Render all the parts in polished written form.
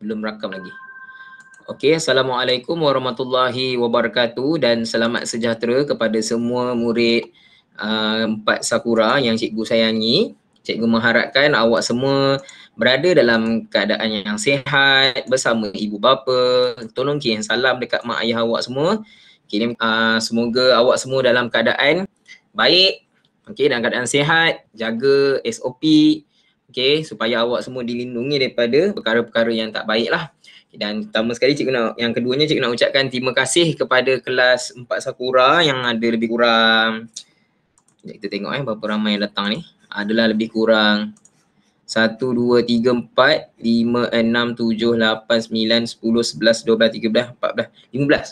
Belum rakam lagi. Okey, Assalamualaikum warahmatullahi wabarakatuh dan selamat sejahtera kepada semua murid 4 Sakura yang cikgu sayangi. Cikgu mengharapkan awak semua berada dalam keadaan yang sihat bersama ibu bapa. Tolong kirim salam dekat mak ayah awak semua. Kirim semoga awak semua dalam keadaan baik, okey, dalam keadaan sihat, jaga SOP, okey, supaya awak semua dilindungi daripada perkara-perkara yang tak baik lah. Dan pertama sekali yang keduanya cikgu nak ucapkan terima kasih kepada kelas 4 Sakura yang ada lebih kurang, kita tengok berapa ramai yang datang ni. Adalah lebih kurang 1, 2, 3, 4, 5, 6, 7, 8, 9, 10, 11, 12, 13, 14, 15.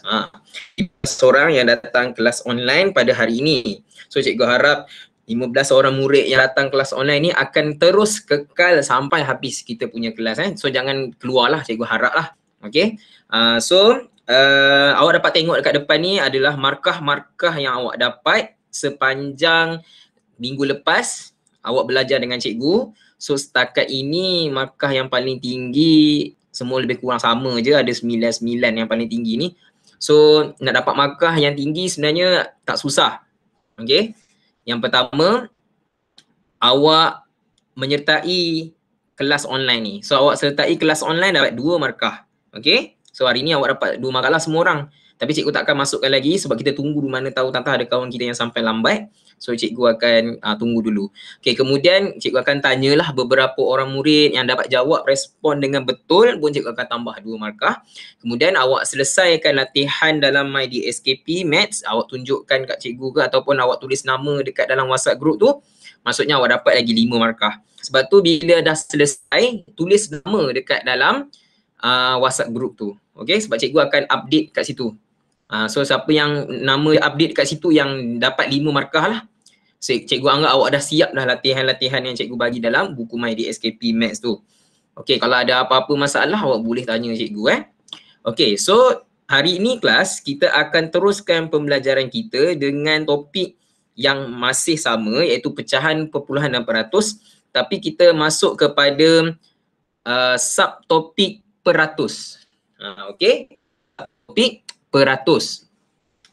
15 orang yang datang kelas online pada hari ini. So cikgu harap 15 orang murid yang datang kelas online ni akan terus kekal sampai habis kita punya kelas. So jangan keluar lah, cikgu harap lah. Okay. Awak dapat tengok dekat depan ni adalah markah-markah yang awak dapat sepanjang minggu lepas awak belajar dengan cikgu. So setakat ini markah yang paling tinggi semua lebih kurang sama je, ada 99 yang paling tinggi ni. So nak dapat markah yang tinggi sebenarnya tak susah. Okay. Yang pertama, awak menyertai kelas online ni. So awak sertai kelas online dapat 2 markah. Okay. So hari ni awak dapat 2 markah lah semua orang. Tapi cikgu takkan masukkan lagi sebab kita tunggu di mana tahu tantah ada kawan kita yang sampai lambat. So cikgu akan tunggu dulu. Okay, kemudian cikgu akan tanyalah beberapa orang murid yang dapat jawab respon dengan betul pun cikgu akan tambah 2 markah. Kemudian awak selesaikan latihan dalam MyDSKP Maths, awak tunjukkan kat cikgu ke ataupun awak tulis nama dekat dalam WhatsApp group tu, maksudnya awak dapat lagi 5 markah. Sebab tu bila dah selesai, tulis nama dekat dalam WhatsApp group tu. Okay, sebab cikgu akan update kat situ. So siapa yang nama update kat situ yang dapat 5 markah lah. So, cikgu anggap awak dah siap dah latihan-latihan yang cikgu bagi dalam buku MyDSKP Maths tu. Okay, kalau ada apa-apa masalah awak boleh tanya cikgu Okay, so hari ini kelas kita akan teruskan pembelajaran kita dengan topik yang masih sama iaitu pecahan perpuluhan dan peratus, tapi kita masuk kepada subtopik peratus. Okay, topik peratus.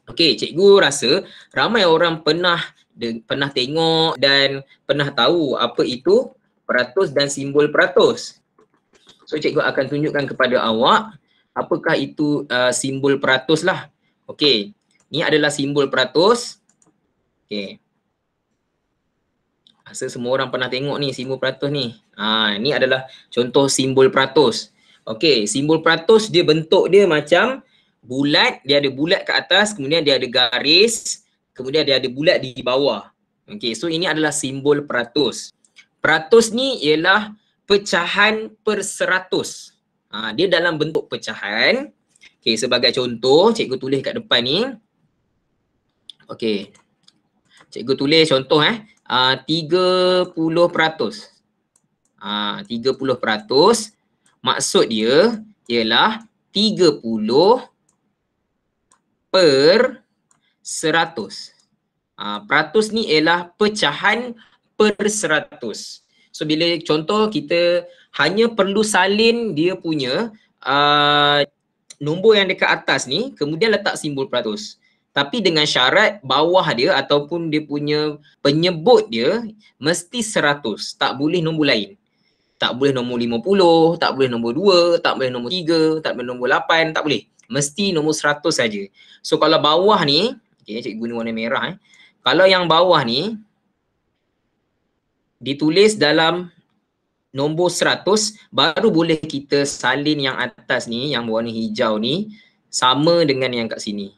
Okay, cikgu rasa ramai orang pernah tengok dan pernah tahu apa itu peratus dan simbol peratus. So cikgu akan tunjukkan kepada awak apakah itu simbol peratus lah. Okay, ni adalah simbol peratus. Okay, rasa semua orang pernah tengok ni simbol peratus ni. Ni adalah contoh simbol peratus. Okay, simbol peratus dia bentuk dia macam bulat, dia ada bulat ke atas, kemudian dia ada garis, kemudian dia ada bulat di bawah. Okay, so ini adalah simbol peratus. Peratus ni ialah pecahan per 100. Dia dalam bentuk pecahan. Okay, sebagai contoh, cikgu tulis kat depan ni. Okay, cikgu tulis contoh 30%. 30%. Maksud dia ialah 30 per 100. Peratus ni ialah pecahan per 100. So bila contoh kita hanya perlu salin dia punya nombor yang dekat atas ni, kemudian letak simbol peratus. Tapi dengan syarat bawah dia ataupun dia punya penyebut dia mesti 100, tak boleh nombor lain. Tak boleh nombor 50, tak boleh nombor 2, tak boleh nombor 3, tak boleh nombor 8, tak boleh. Mesti nombor 100 saja. So kalau bawah ni, okay, cikgu guna warna merah. Kalau yang bawah ni ditulis dalam nombor 100, baru boleh kita salin yang atas ni, yang warna hijau ni, sama dengan yang kat sini.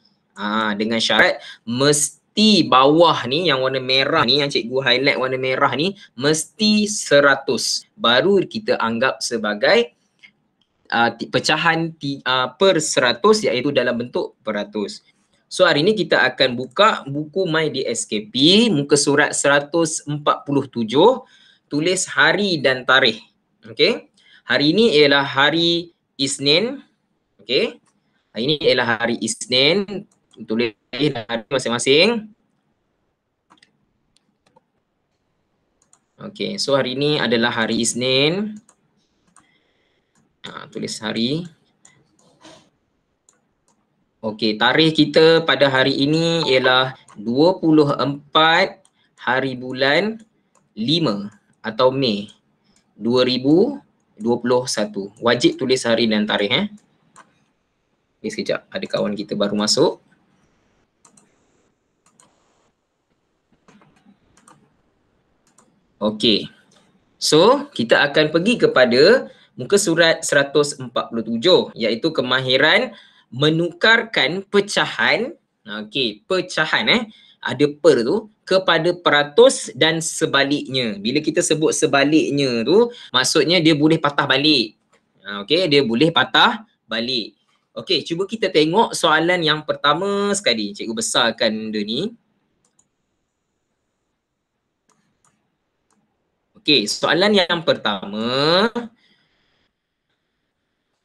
Dengan syarat mesti bawah ni, yang warna merah ni, yang cikgu highlight warna merah ni, mesti 100. Baru kita anggap sebagai pecahan per 100 iaitu dalam bentuk peratus. So hari ni kita akan buka buku MyDSKP, muka surat 147, tulis hari dan tarikh. Okay. Hari ini ialah hari Isnin. Okay. Hari ini ialah hari Isnin. Tulis hari masing-masing. Okay. So hari ini adalah hari Isnin. Tulis hari. Okey, tarikh kita pada hari ini ialah 24 hari bulan 5 atau Mei 2021. Wajib tulis hari dan tarikh Okay, sekejap, ada kawan kita baru masuk. Okey. So, kita akan pergi kepada muka surat 147 iaitu kemahiran menukarkan pecahan. Okey, pecahan ada per tu kepada peratus dan sebaliknya. Bila kita sebut sebaliknya tu, maksudnya dia boleh patah balik. Okey, dia boleh patah balik. Okey, cuba kita tengok soalan yang pertama sekali. Cikgu besarkan dia ni. Okey, soalan yang pertama.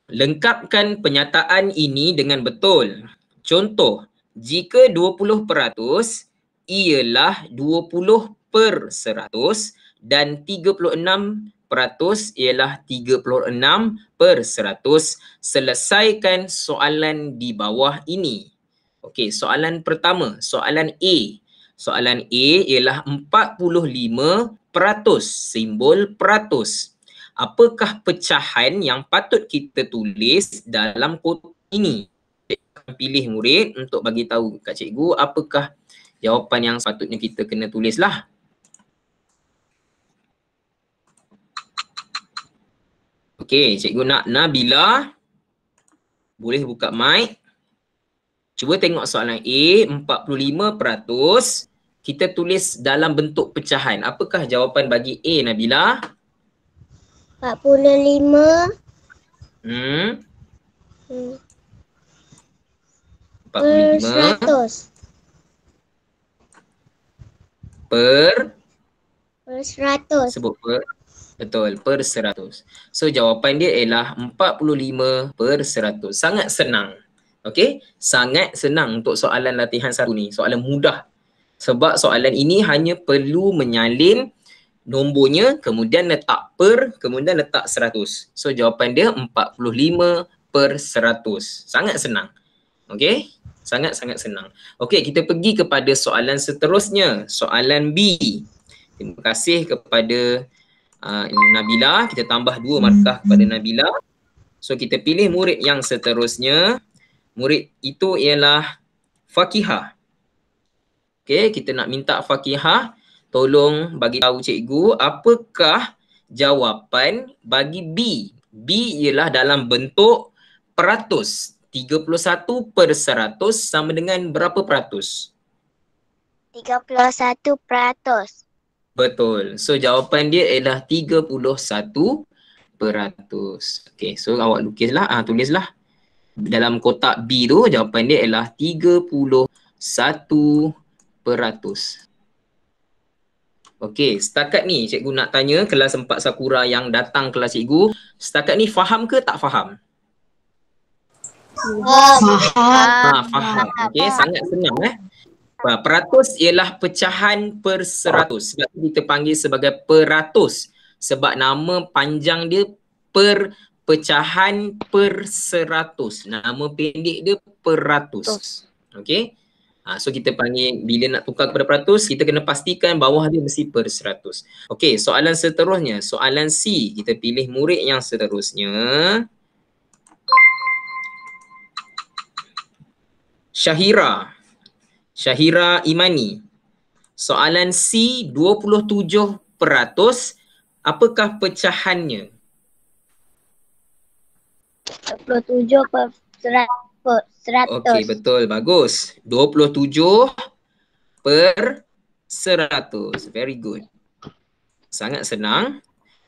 Lengkapkan pernyataan ini dengan betul. Contoh, jika 20% ialah 20/100 dan 36% ialah 36/100, selesaikan soalan di bawah ini. Okey, soalan pertama, soalan A. Soalan A ialah 45%, simbol peratus. Apakah pecahan yang patut kita tulis dalam kotak ini? Cikgu pilih murid untuk bagi tahu kat cikgu apakah jawapan yang sepatutnya kita kena tulislah. Okey, cikgu nak Nabila boleh buka mic. Cuba tengok soalan A, 45% kita tulis dalam bentuk pecahan. Apakah jawapan bagi A, Nabila? 45 per 100. Per 100. Sebut per. Betul, per 100. So jawapan dia ialah 45/100. Sangat senang. Okey, sangat senang untuk soalan latihan 1 ni. Soalan mudah. Sebab soalan ini hanya perlu menyalin nombornya, kemudian letak per, kemudian letak 100. So jawapan dia 45/100. Sangat senang. Okey? Sangat-sangat senang. Okey, kita pergi kepada soalan seterusnya. Soalan B. Terima kasih kepada Nabila. Kita tambah 2 markah kepada Nabila. So kita pilih murid yang seterusnya. Murid itu ialah Fakihah. Okey, kita nak minta Fakihah tolong bagi tahu cikgu apakah jawapan bagi B. B ialah dalam bentuk peratus. 31/100 sama dengan berapa peratus? 31%. Betul. So jawapan dia ialah 31%. Okey, so awak lukislah, tulislah. Dalam kotak B tu jawapan dia ialah 31%. Okey, setakat ni cikgu nak tanya kelas 4 Sakura yang datang kelas cikgu, setakat ni faham ke tak faham? Faham. Okey, sangat senang Peratus ialah pecahan per 100. Sebab kita panggil sebagai peratus. Sebab nama panjang dia per pecahan per 100. Nama pendek dia peratus. Okey. So kita panggil, bila nak tukar kepada peratus, kita kena pastikan bawah dia mesti per 100. Okey, soalan seterusnya. Soalan C. Kita pilih murid yang seterusnya. Syahira Imani. Soalan C, 27%. Apakah pecahannya? 27/100. Okey, betul. Bagus. 27/100. Very good. Sangat senang.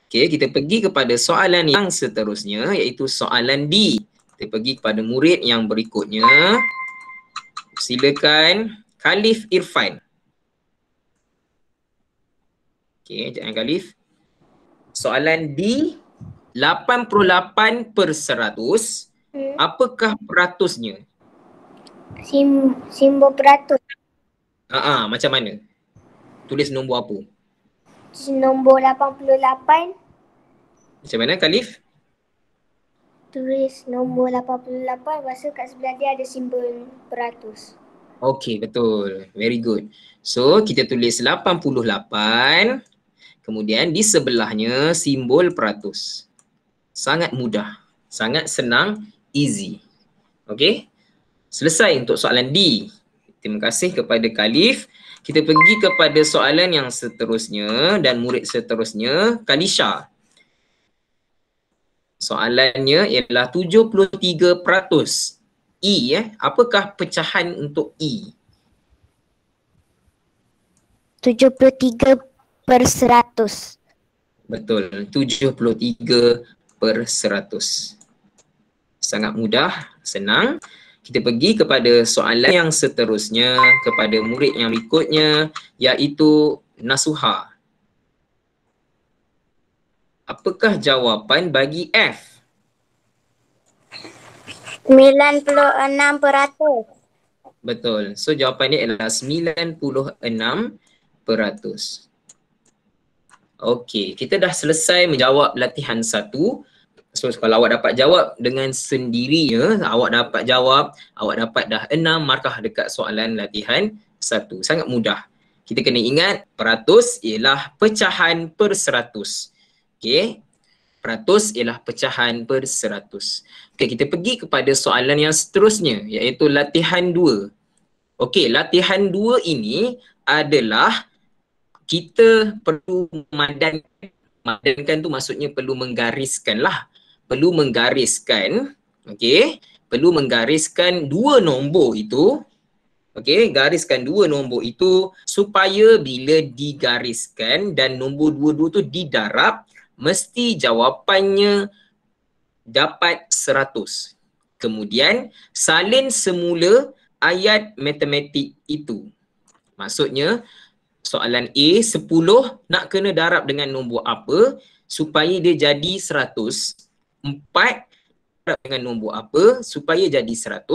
Okey, kita pergi kepada soalan yang seterusnya iaitu soalan D. Kita pergi kepada murid yang berikutnya. Silakan Khalif Irfan. Okey, jangan Khalif. Soalan D, 88/100. Apakah peratusnya? Simbol peratus. Macam mana? Tulis nombor apa? Nombor 88. Macam mana Khalif? tulis nombor 88, lepas tu kat sebelah dia ada simbol peratus. Okey, betul. Very good. So, kita tulis 88, kemudian di sebelahnya simbol peratus. Sangat mudah, sangat senang, easy. Okey? Selesai untuk soalan D. Terima kasih kepada Khalif. Kita pergi kepada soalan yang seterusnya dan murid seterusnya, Kalisha. Soalannya ialah 73%. E apakah pecahan untuk E? 73/100. Betul, 73%. Sangat mudah, senang. Kita pergi kepada soalan yang seterusnya kepada murid yang berikutnya, iaitu Nasuha. Apakah jawapan bagi F? 96%. Betul. So jawapan dia adalah 96%. Okey, kita dah selesai menjawab latihan 1. So kalau awak dapat jawab dengan sendirinya, awak dapat jawab, awak dapat dah 6 markah dekat soalan latihan 1. Sangat mudah. Kita kena ingat peratus ialah pecahan per 100. Okey. Peratus ialah pecahan per 100. Okey, kita pergi kepada soalan yang seterusnya, iaitu latihan 2. Okey, latihan 2 ini adalah kita perlu memandangkan tu maksudnya perlu menggariskan lah. Perlu menggariskan, okey, perlu menggariskan dua nombor itu. Okey, gariskan dua nombor itu supaya bila digariskan dan nombor dua-dua tu didarab, mesti jawapannya dapat 100. Kemudian salin semula ayat matematik itu. Maksudnya soalan A 10 nak kena darab dengan nombor apa supaya dia jadi 100. 4 darab dengan nombor apa supaya jadi 100.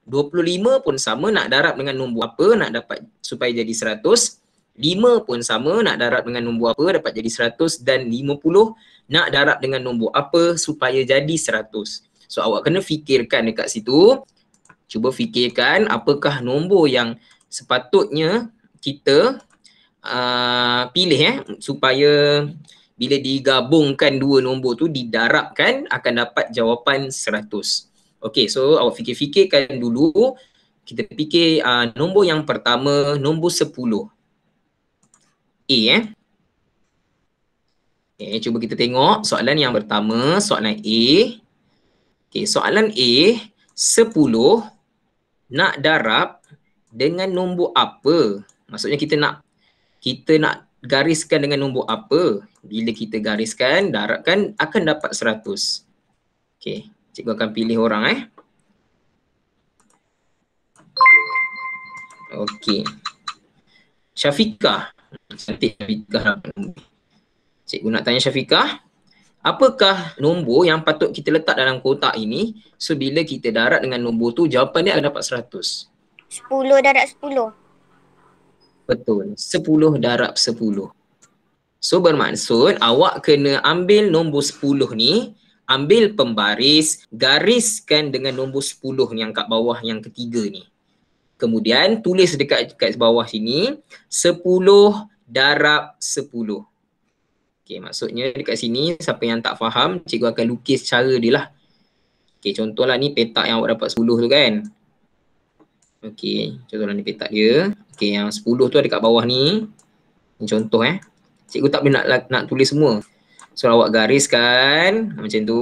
25 pun sama, nak darab dengan nombor apa nak dapat supaya jadi 100. 5 pun sama, nak darab dengan nombor apa dapat jadi 100. Dan 50 nak darab dengan nombor apa supaya jadi 100. So awak kena fikirkan dekat situ. Cuba fikirkan apakah nombor yang sepatutnya kita pilih supaya bila digabungkan dua nombor tu didarabkan akan dapat jawapan 100. Okey, so awak fikir-fikirkan dulu. Kita fikir nombor yang pertama, nombor 10. A Okay, cuba kita tengok soalan yang pertama, soalan A. Okey, soalan A 10 nak darab dengan nombor apa? Maksudnya kita nak gariskan dengan nombor apa? Bila kita gariskan, darabkan akan dapat 100. Okey, cikgu akan pilih orang Okey. Syafiqah. Cantik Syafiqah. Cikgu nak tanya Syafiqah, apakah nombor yang patut kita letak dalam kotak ini so bila kita darab dengan nombor tu jawapan dia akan dapat 100? 10 darab 10. Betul. 10 darab 10. So bermaksud awak kena ambil nombor 10 ni, ambil pembaris, gariskan dengan nombor 10 yang kat bawah yang ketiga ni. Kemudian tulis dekat bawah sini 10 darab 10. Okey, maksudnya dekat sini siapa yang tak faham, cikgu akan lukis cara dia lah. Okey, contohlah ni petak yang awak dapat 10 tu kan. Okey, contohlah ni petak dia. Okey, yang 10 tu ada kat bawah ni. Ni contoh Cikgu tak boleh nak tulis semua. So awak gariskan macam tu.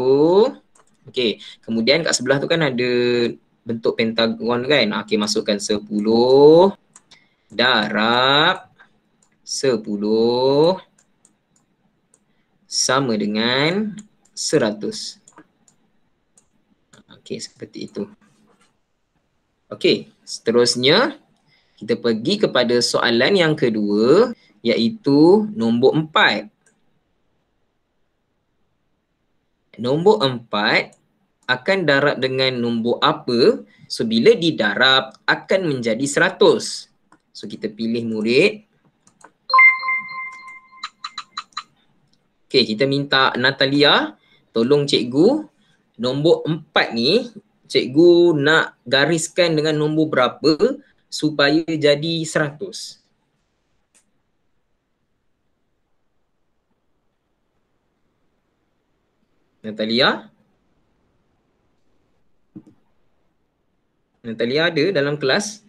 Okey, kemudian kat sebelah tu kan ada bentuk pentagon kan. Okey, masukkan 10 darab 10 sama dengan 100. Okey, seperti itu. Okey, seterusnya kita pergi kepada soalan yang kedua, iaitu nombor 4. Nombor 4 akan darab dengan nombor apa? So bila didarab akan menjadi 100. So kita pilih murid. Okey, kita minta Natalia tolong cikgu Nombor 4 ni cikgu nak gariskan dengan nombor berapa supaya jadi 100? Natalia? Natalia ada dalam kelas?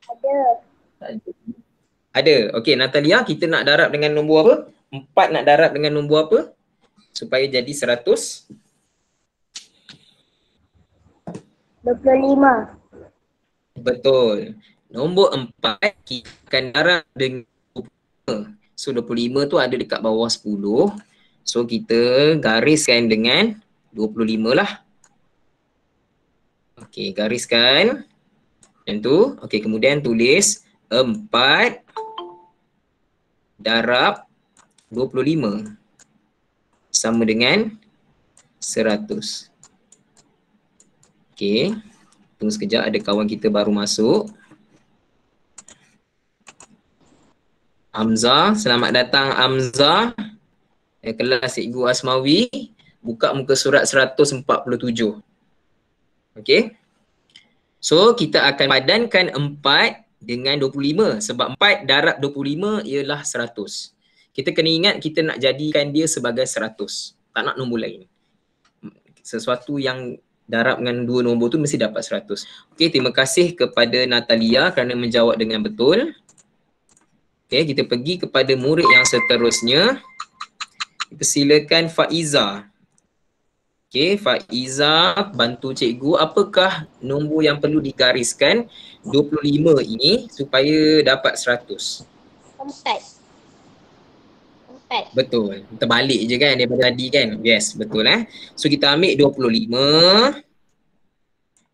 Ada. Ada. Okey, Natalia, kita nak darab dengan nombor apa? 4 nak darab dengan nombor apa? Supaya jadi 100? 25. Betul. Nombor 4 kita akan darab dengan 25. So 25 tu ada dekat bawah 10. So kita gariskan dengan 25 lah. Okey, gariskan. Macam tu. Okey, kemudian tulis 4 darab 25 sama dengan 100. Okey. Tunggu sekejap, ada kawan kita baru masuk. Hamzah, selamat datang Hamzah. Kelas Cikgu Asmawi. Buka muka surat 147. Okey. So kita akan padankan 4 dengan 25 sebab 4 darab 25 ialah 100. Kita kena ingat kita nak jadikan dia sebagai 100. Tak nak nombor lain. Sesuatu yang darab dengan dua nombor tu mesti dapat 100. Okey, terima kasih kepada Natalia kerana menjawab dengan betul. Okey, kita pergi kepada murid yang seterusnya. Kita silakan Faiza. Okey, Faiza bantu cikgu, apakah nombor yang perlu digariskan 25 ini supaya dapat 100? 4. Betul. Terbalik je kan daripada tadi kan? Yes, betul So kita ambil 25.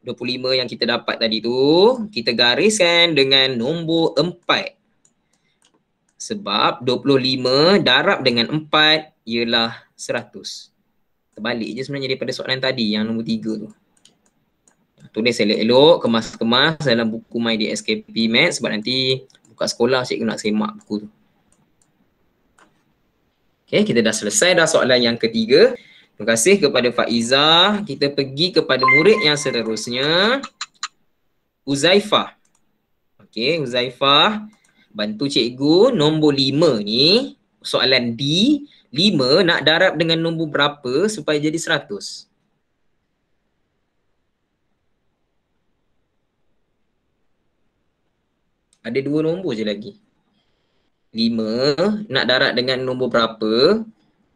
25 yang kita dapat tadi tu, kita gariskan dengan nombor 4. Sebab 25 darab dengan 4 ialah 100. Terbalik je sebenarnya daripada soalan tadi yang nombor 3 tu. Tulis elok-elok, kemas-kemas dalam buku My DSKP Maths sebab nanti buka sekolah cikgu nak semak buku tu. Okay, kita dah selesai dah soalan yang ketiga. Terima kasih kepada Faiza. Kita pergi kepada murid yang seterusnya. Uzaifah. Okay, Uzaifah. Bantu cikgu nombor 5 ni, soalan D. 5 nak darab dengan nombor berapa supaya jadi 100? Ada 2 nombor je lagi. 5 nak darab dengan nombor berapa?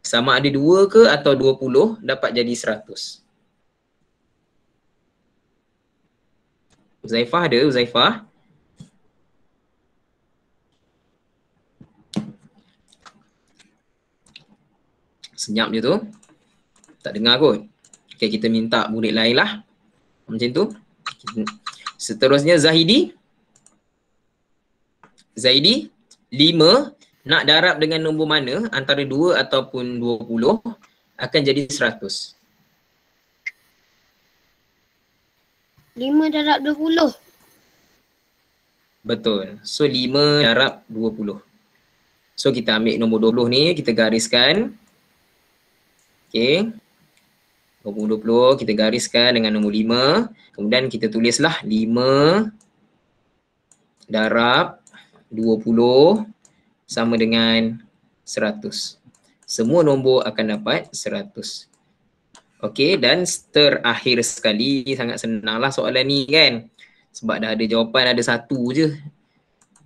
Sama ada 2 ke atau 20 dapat jadi 100. Uzaifah ada? Uzaifah? Senyap je tu. Tak dengar kot. Okay, kita minta murid lain lah. Macam tu. Seterusnya Zahidi. Zahidi, 5 nak darab dengan nombor mana antara 2 ataupun 20 akan jadi 100. 5 darab 20. Betul. So 5 darab 20. So kita ambil nombor 20 ni, kita gariskan. Okay. 20 kita gariskan dengan nombor 5. Kemudian kita tulislah 5 darab 20 sama dengan 100. Semua nombor akan dapat 100. Okey, dan terakhir sekali, sangat senanglah soalan ni kan. Sebab dah ada jawapan, ada satu je.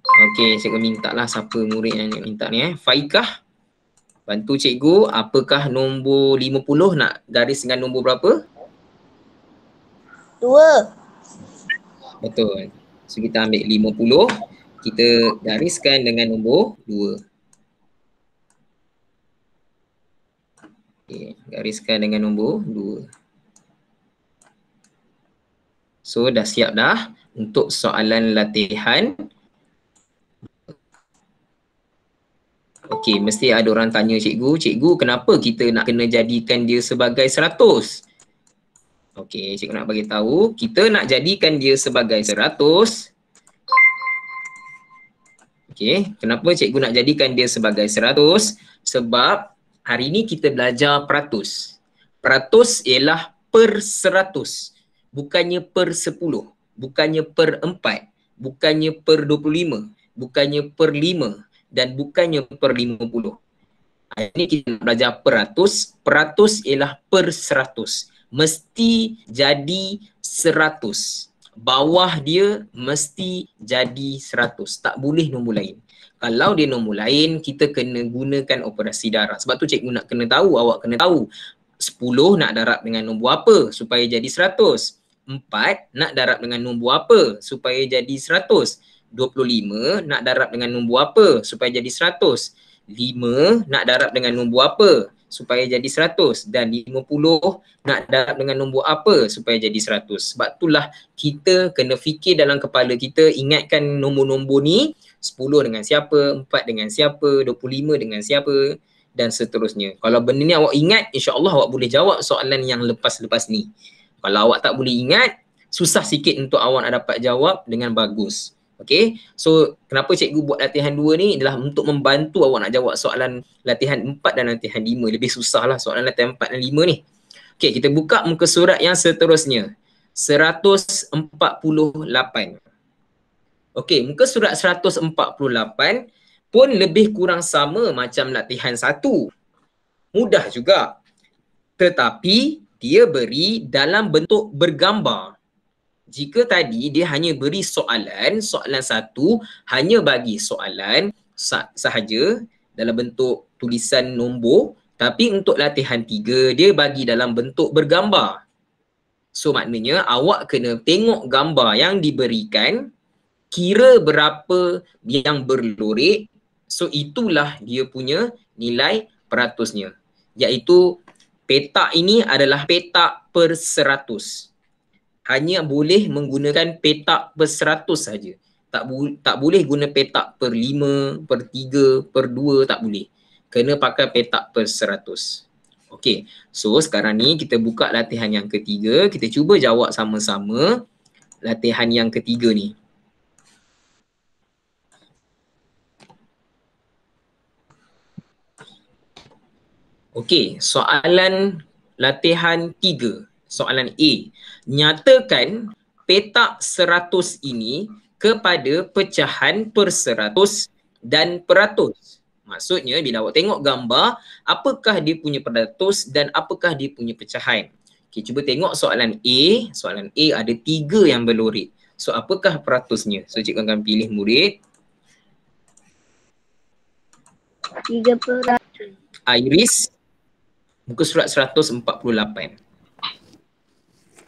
Okey, cikgu minta lah siapa murid yang minta ni Faikah. Bantu cikgu, apakah nombor 50 nak garis dengan nombor berapa? 2. Betul. So kita ambil 50, kita gariskan dengan nombor 2. Okay, gariskan dengan nombor 2. So dah siap dah untuk soalan latihan. Okey, mesti ada orang tanya cikgu, kenapa kita nak kena jadikan dia sebagai 100? Okey, cikgu nak bagi tahu, kita nak jadikan dia sebagai 100. Okey, kenapa cikgu nak jadikan dia sebagai 100? Sebab Hari ni kita belajar peratus. Peratus ialah per 100. Bukannya per 10. Bukannya per 4. Bukannya per 25. Bukannya per 5. Dan bukannya per 50. Hari ni kita nak belajar peratus. Peratus ialah per 100. Mesti jadi 100. Bawah dia mesti jadi 100. Tak boleh nombor lain. Kalau dia nombor lain, kita kena gunakan operasi darab. Sebab tu cikgu nak kena tahu, awak kena tahu 10 nak darab dengan nombor apa supaya jadi 100. 4 nak darab dengan nombor apa supaya jadi 100. 25 nak darab dengan nombor apa supaya jadi 100. 5 nak darab dengan nombor apa supaya jadi 100. Dan 50 nak darab dengan nombor apa supaya jadi 100. Sebab itulah kita kena fikir dalam kepala kita, ingatkan nombor-nombor ni. 10 dengan siapa, 4 dengan siapa, 25 dengan siapa dan seterusnya. Kalau benda ni awak ingat, insya-Allah awak boleh jawab soalan yang lepas-lepas ni. Kalau awak tak boleh ingat, susah sikit untuk awak nak dapat jawab dengan bagus. Okay, so kenapa cikgu buat latihan 2 ni adalah untuk membantu awak nak jawab soalan latihan 4 dan latihan 5. Lebih susah lah soalan latihan 4 dan 5 ni. Okay, kita buka muka surat yang seterusnya. 148. Okey, muka surat 148 pun lebih kurang sama macam latihan 1. Mudah juga. Tetapi dia beri dalam bentuk bergambar. Jika tadi dia hanya beri soalan 1 hanya bagi soalan sahaja dalam bentuk tulisan nombor, tapi untuk latihan 3 dia bagi dalam bentuk bergambar. So maknanya awak kena tengok gambar yang diberikan, kira berapa yang berlorek, so itulah dia punya nilai peratusnya. Iaitu petak ini adalah petak per 100. Hanya boleh menggunakan petak per 100 saja. Tak boleh guna petak per 5, per 3, per 2, tak boleh. Kena pakai petak per 100. Okey, so sekarang ni kita buka latihan yang ketiga. Kita cuba jawab sama-sama latihan yang ketiga ni. Okey, soalan latihan 3. Soalan A. Nyatakan petak 100 ini kepada pecahan per 100 dan peratus. Maksudnya bila awak tengok gambar, apakah dia punya peratus dan apakah dia punya pecahan. Okey, cuba tengok soalan A. Soalan A ada 3 yang berlorek. So apakah peratusnya? So cikgu akan pilih murid. 3%. Iris. Muka surat 148.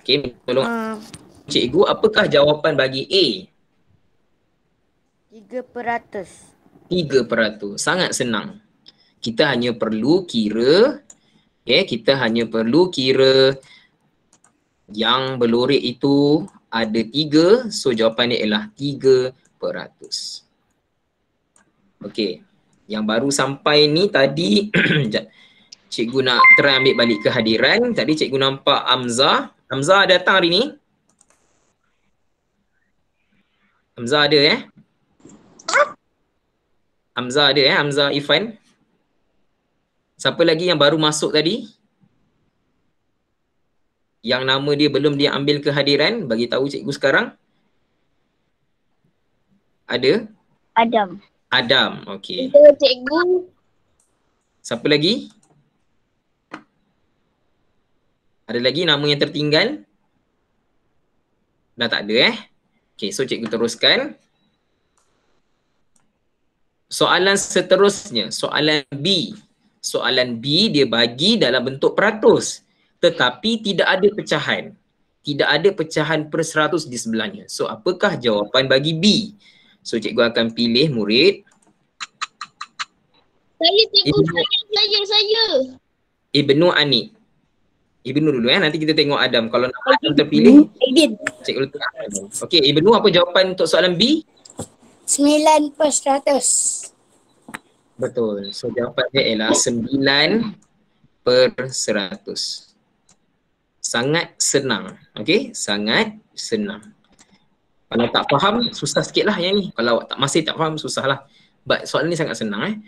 Okey, tolong cikgu, apakah jawapan bagi A? 3%. 3%. Sangat senang. Kita hanya perlu kira, kita hanya perlu kira yang berlorek itu ada 3, so jawapannya ialah 3%. Okey, yang baru sampai ni tadi cikgu nak try ambil balik kehadiran. Tadi cikgu nampak Hamzah. Hamzah datang hari ni? Hamzah ada Hamzah ada Hamzah Ifan. Siapa lagi yang baru masuk tadi? Yang nama dia belum dia ambil kehadiran, bagi tahu cikgu sekarang. Ada? Adam, okey. Kita cikgu. Siapa lagi? Ada lagi nama yang tertinggal? Dah tak ada Okey, so cikgu teruskan. Soalan seterusnya, soalan B. Soalan B dia bagi dalam bentuk peratus. Tetapi tidak ada pecahan. Tidak ada pecahan per 100 di sebelahnya. So apakah jawapan bagi B? So cikgu akan pilih murid. Saya cikgu, saya. Ibnu Anik. Ibnu dulu nanti kita tengok Adam. Kalau nama Adam terpilih, cikgu letak Adam. Okey, Ibnu, apa jawapan untuk soalan B? 9%. Betul. So jawapan dia ialah 9%. Sangat senang. Okey, sangat senang. Kalau tak faham, susah sikit lah yang ni. Kalau awak masih tak faham, susah lah. But soalan ni sangat senang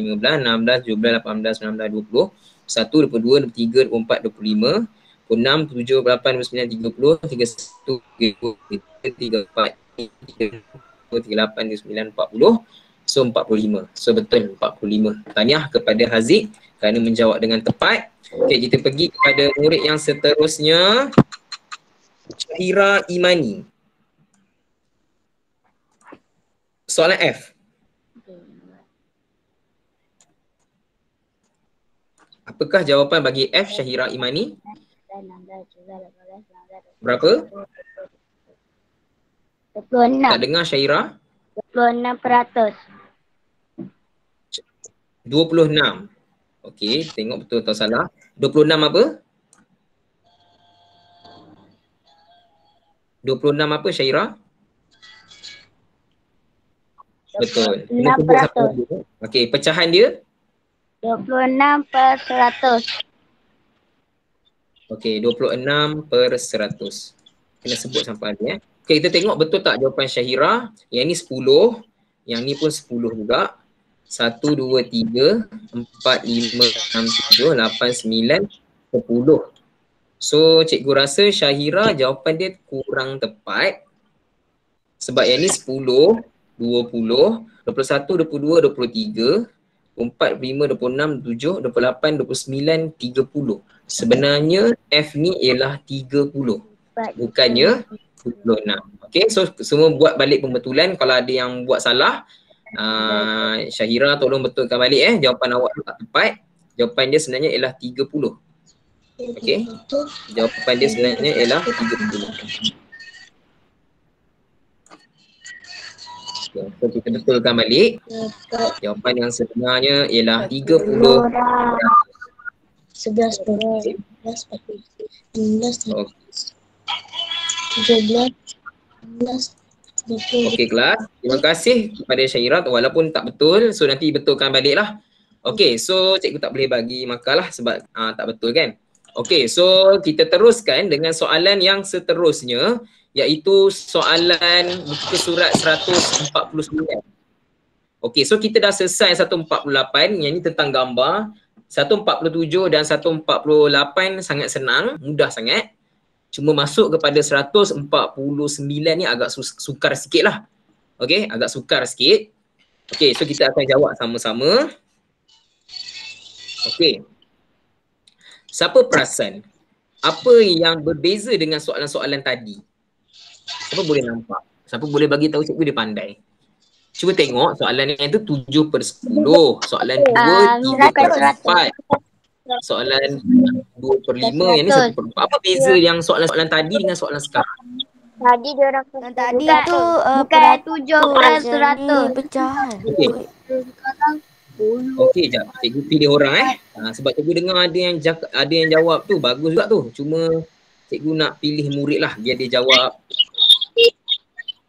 15, 16, 17, 18, 19, 20, 1, 22, 23, 24, 25, 26, 27, 28, 29, 30, 31, 32, 33, 34, 38, 39, 40. So 45. So betul 45. Tahniah kepada Haziq kerana menjawab dengan tepat. Okey, kita pergi kepada murid yang seterusnya. Syahira Imani. Soalan F. Apakah jawapan bagi F, Syahira Imani? Berapa? 26. Tak dengar Syahira? 26%. 26. Okey, tengok betul atau salah. 26 apa? 26 apa Syahira? Betul. Kena sebut siapa dia. Okey, pecahan dia? 26%. Okey, 26/100. Kena sebut sampai ada. Okey, kita tengok betul tak jawapan Syahira. Yang ni 10. Yang ni pun 10 juga. 1, 2, 3, 4, 5, 6, 7, 8, 9, 10. So, cikgu rasa Syahira jawapan dia kurang tepat. Sebab yang ni 10, 20, 21, 22, 23, 24, 25, 26, 27, 28, 29, 30. Sebenarnya F ni ialah 30. Bukannya 26. Okay, so semua buat balik pembetulan. Kalau ada yang buat salah, Syahira tolong betulkan balik jawapan awak tak tepat. Jawapan dia sebenarnya ialah 30. Okay, jawapan dia sebenarnya ialah 30. Okay, so kita betulkan balik. Jawapan yang sebenarnya ialah 30. 11, 12, 13, 14, 17, 18, 20. Okey kelas, terima kasih kepada Syahira walaupun tak betul. So nanti betulkan balik lah. Okey, so cikgu tak boleh bagi markah lah sebab tak betul kan. Okey, so kita teruskan dengan soalan yang seterusnya, iaitu soalan muka surat 149. Okey, so kita dah selesai 148, yang ni tentang gambar. 147 dan 148 sangat senang, mudah sangat. Cuma masuk kepada 149 ni agak sukar sikit lah. Okey, agak sukar sikit. Okey, so kita akan jawab sama-sama. Okey. Siapa perasan apa yang berbeza dengan soalan-soalan tadi? Siapa boleh nampak? Siapa boleh bagi tahu cikgu dia pandai? Cuba tengok soalan yang itu 7/10. Soalan 2, 3/4. Soalan 2/5, yang ni 1/4. Apa beza yang soalan-soalan tadi dengan soalan sekarang? Tadi dia orang Tadi bukan, tu bukan 7/100. pecahan. Okey. Okey, jap. Cikgu pilih orang sebab cikgu dengar ada yang jawab tu bagus juga tu. Cuma cikgu nak pilih murid lah biar dia jawab.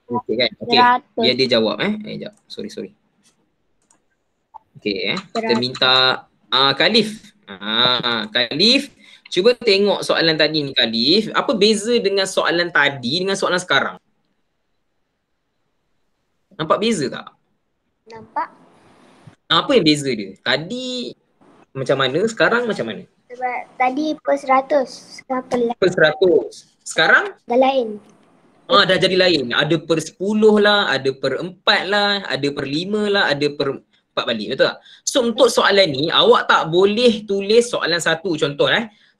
Okey kan? Okey. Biar dia jawab jap. Sorry. Okey kita minta Khalif. Khalif, cuba tengok soalan tadi ni Khalif. Apa beza dengan soalan tadi dengan soalan sekarang? Nampak beza tak? Nampak? Apa yang beza dia? Tadi macam mana, sekarang macam mana? Sebab tadi per 100, sekarang per 100. Sekarang? dah lain. Dah jadi lain. Ada per 10 lah, ada per 4 lah, ada per 5 lah, ada per 4 balik. Betul tak? So untuk soalan ni, awak tak boleh tulis soalan 1 contoh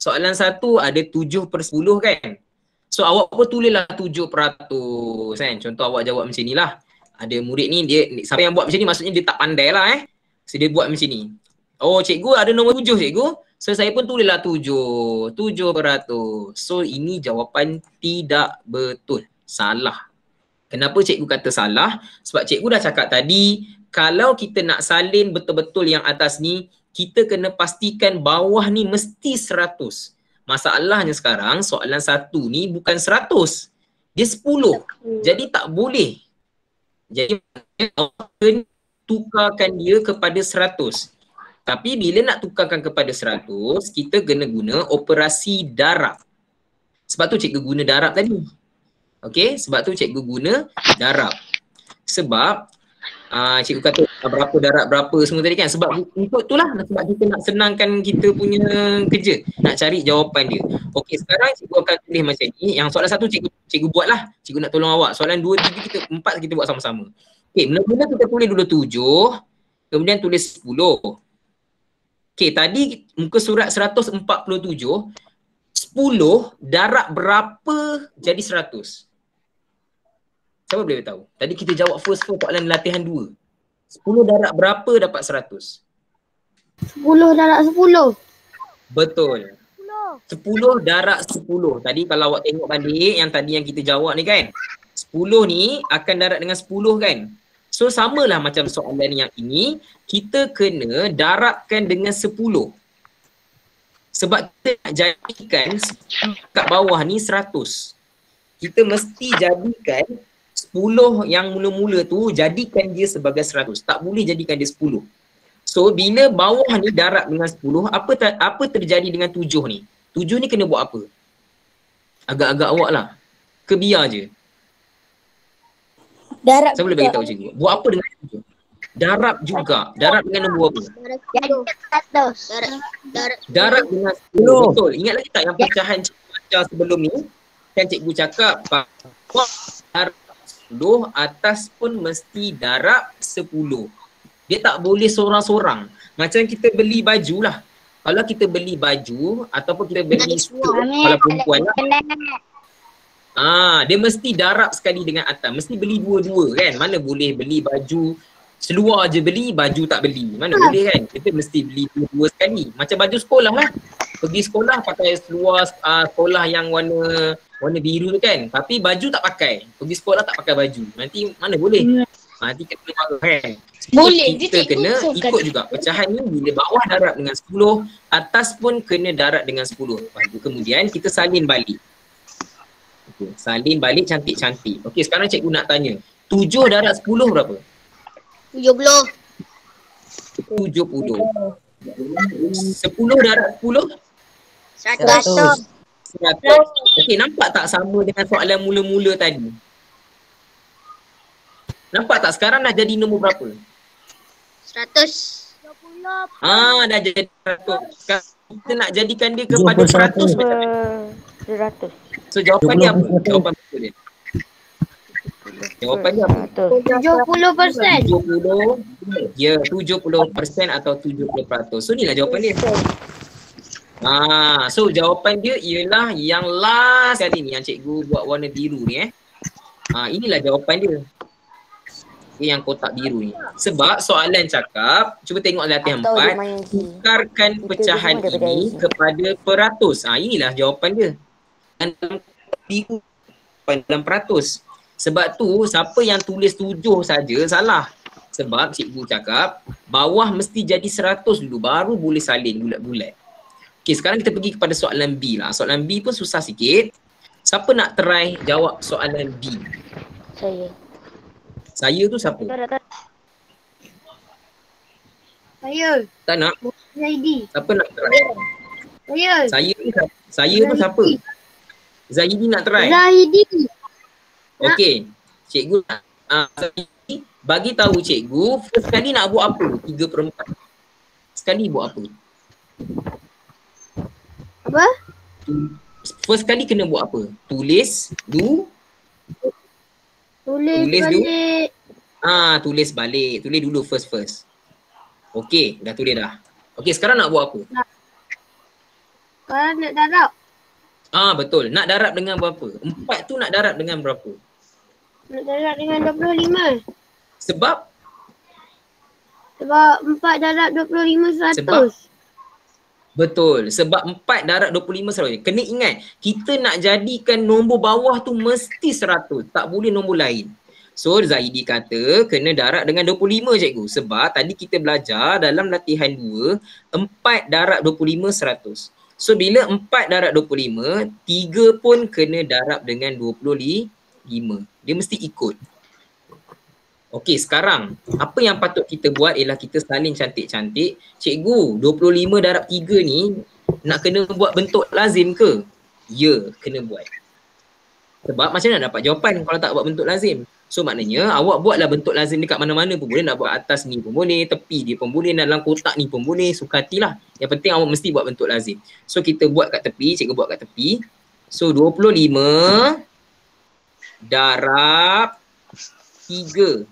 Soalan 1 ada 7/10 kan? So awak pun tulislah 7% kan? Contoh awak jawab macam ni lah. Ada murid ni, siapa yang buat macam ni maksudnya dia tak pandai lah So dia buat macam ni. Oh cikgu ada nombor 7 cikgu. So saya pun tulislah 7%. So ini jawapan tidak betul. Salah. Kenapa cikgu kata salah? Sebab cikgu dah cakap tadi, kalau kita nak salin betul-betul yang atas ni, kita kena pastikan bawah ni mesti 100. Masalahnya sekarang soalan 1 ni bukan 100. Dia 10. Jadi tak boleh. Jadi kena tukarkan dia kepada 100. Tapi bila nak tukarkan kepada 100, kita kena guna operasi darab. Sebab tu cikgu guna darab tadi. Okey, sebab tu cikgu guna darab. Sebab Cikgu kata berapa darab berapa semua tadi kan. Sebab untuk itulah, sebab kita nak senangkan kita punya kerja, nak cari jawapan dia. Okey, sekarang cikgu akan tulis macam ni. Yang soalan 1 cikgu buatlah. Cikgu nak tolong awak. Soalan 2, 3, 4 kita buat sama-sama. Okey, mula-mula kita tulis dulu 7, kemudian tulis 10. Okey, tadi muka surat 147, 10 darab berapa jadi 100? Siapa boleh tahu? Tadi kita jawab first soalan latihan 2. 10 darab berapa dapat 100? 10 darab 10. Betul. 10 darab 10. Tadi kalau awak tengok balik yang tadi yang kita jawab ni kan, 10 ni akan darab dengan 10 kan. So samalah macam soalan yang ini, kita kena darabkan dengan 10. Sebab kita nak jadikan kat bawah ni 100. Kita mesti jadikan 10 yang mula-mula tu jadikan dia sebagai 100. Tak boleh jadikan dia 10. So bila bawah ni darab dengan 10, apa terjadi dengan 7 ni? 7 ni kena buat apa? Agak-agak awak lah. Ke biar je? Darab. Saya boleh bagi tahu cikgu. Buat apa dengan 7? Darab juga. Darab dengan nombor apa? Darab dengan 10. Betul. Ingat lagi tak yang pecahan cikgu ajar sebelum ni? Kan cikgu cakap bahawa darab 10 atas pun mesti darab 10. Dia tak boleh sorang-sorang. Macam kita beli baju lah. Kalau kita beli baju ataupun kita beli skirt kalau perempuan lah, dia mesti darab sekali dengan atas. Mesti beli dua-dua kan. Mana boleh beli baju seluar je beli, baju tak beli. Mana boleh kan. Kita mesti beli dua-dua sekali. Macam baju sekolah lah. Pergi sekolah pakai seluar sekolah yang warna biru tu kan. Tapi baju tak pakai. Pergi sekolah tak pakai baju. Nanti mana boleh. Nanti kita kena marah kan. Boleh. Kita kena ikut juga. Pecahan ni bila bawah darab dengan 10, atas pun kena darab dengan 10. Kemudian kita salin balik. Okay. Salin balik cantik-cantik. Okey, sekarang cikgu nak tanya. 7 darab 10 berapa? 70. 70. 10 darab 10? 100. 100. Okey, nampak tak sama dengan soalan mula-mula tadi? Nampak tak sekarang dah jadi nombor berapa? 100. Dah jadi 100. Sekarang kita nak jadikan dia kepada 100 macam mana? 100. So jawapan dia apa? Jawapan betul dia. Jawapan dia apa? 70%. 70. Ya, 70% atau 70%. So inilah jawapan dia. So jawapan dia ialah yang last kali ni yang cikgu buat warna biru ni inilah jawapan dia. Yang kotak biru ni. Sebab soalan cakap, cuba tengok latihan 4, tukarkan pecahan ini kepada peratus. Inilah jawapan dia. Dalam biru dalam peratus. Sebab tu siapa yang tulis 7 saja salah. Sebab cikgu cakap bawah mesti jadi 100 dulu baru boleh salin bulat-bulat. Okey, sekarang kita pergi kepada soalan B lah. Soalan B pun susah sikit. Siapa nak try jawab soalan B? Saya tu siapa? Saya. Tak nak? Zaidi. Siapa nak try? Saya tu siapa? Zahidi nak try? Zaidi. Okey. Cikgu nak Zahidi bagi tahu cikgu first kali nak buat apa? 3/4. Sekali buat apa? Apa? First kali kena buat apa? Tulis balik. Tulis balik. Tulis dulu first. Okey, dah tulis dah. Okey, sekarang nak buat apa? Sekarang nak darab. Betul. Nak darab dengan berapa? 4 tu nak darab dengan berapa? Nak darab dengan 25. Sebab 4 darab 25 100. Betul. Sebab 4 darab 25 100. Kena ingat, kita nak jadikan nombor bawah tu mesti 100. Tak boleh nombor lain. So Zahidi kata kena darab dengan 25 cikgu. Sebab tadi kita belajar dalam latihan 2, 4 darab 25 100. So bila 4 darab 25, 3 pun kena darab dengan 25. Dia mesti ikut. Okey, sekarang apa yang patut kita buat ialah kita salin cantik-cantik. Cikgu, 25 darab 3 ni nak kena buat bentuk lazim ke? Ya, kena buat. Sebab macam mana dapat jawapan kalau tak buat bentuk lazim? So maknanya awak buatlah bentuk lazim dekat mana-mana pun boleh. Nak buat atas ni pun boleh, tepi dia pun boleh, dalam kotak ni pun boleh. Suka hatilah. Yang penting awak mesti buat bentuk lazim. So kita buat kat tepi, cikgu buat kat tepi. So 25 darab 3.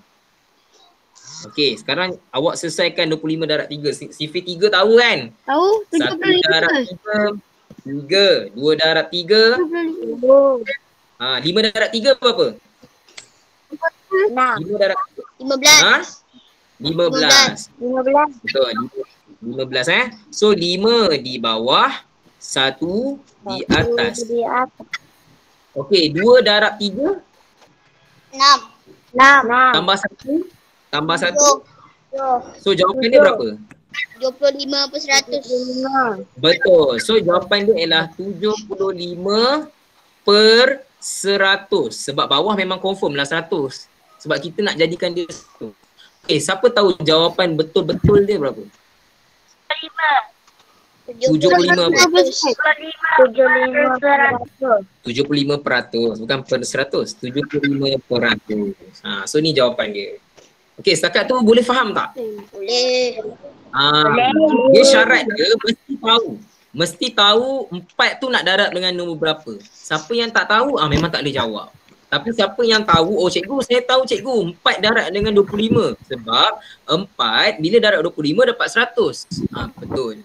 Okey, sekarang awak selesaikan 25 darab 3. Sifir 3 tahu kan? Tahu? 1 darab 3. 2 darab 3. 75. 5 darab 3 berapa? 5 darab 15. 15. 15. Betul. 15 So 5 di bawah, 1 di atas. Okey, 2 darab 3. 6. Tambah 1. Tambah 1. So jawapan dia berapa? 25 per 100. Betul. So jawapan dia ialah 75 per 100. Sebab bawah memang confirm lah 100. Sebab kita nak jadikan dia 100. Okay, siapa tahu jawapan betul-betul dia berapa? 75%. Bukan per 100. 75%. So ni jawapan dia. Okay, setakat tu boleh faham tak? Boleh. Dia syarat dia mesti tahu 4 tu nak darab dengan nombor berapa. Siapa yang tak tahu memang tak boleh jawab. Tapi siapa yang tahu, oh cikgu saya tahu cikgu 4 darab dengan 25. Sebab 4 bila darab 25 dapat 100. Betul.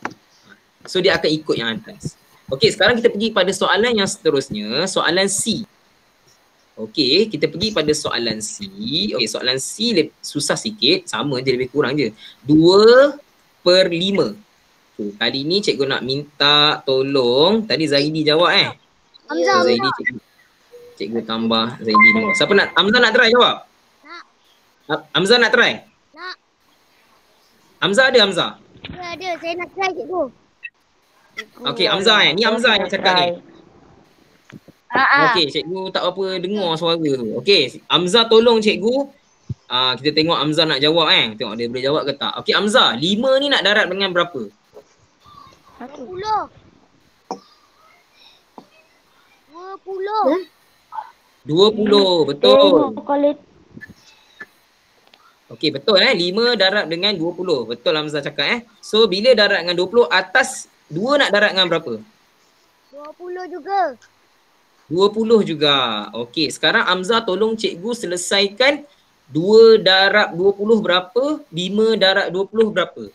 So dia akan ikut yang atas. Okey, sekarang kita pergi pada soalan yang seterusnya, soalan C. Okey, kita pergi pada soalan C. Okey, soalan C susah sikit, sama je, lebih kurang je. 2/5. Kali ni cikgu nak minta tolong. Tadi Zaidi jawab Hamzah. Zaidi cikgu tambah Zaidi dulu. Siapa nak? Hamzah nak try jawab? Nak. Hamzah nak try? Nak. Hamzah ada Hamzah? Ada. Saya nak try cikgu. Okey, Hamzah ni Hamzah yang cakap ni. Okey, cikgu tak apa dengar suara tu. Okey, Hamzah tolong cikgu. Kita tengok Hamzah nak jawab Tengok dia boleh jawab ke tak. Okey Hamzah, 5 ni nak darab dengan berapa? 20. 20, betul. Okey, betul 5 darab dengan 20. Betul Hamzah cakap So bila darab dengan 20, atas 2 nak darab dengan berapa? 20 juga. 20 juga. Okey, sekarang Hamzah tolong cikgu selesaikan 2 darab 20 berapa? 5 darab 20 berapa?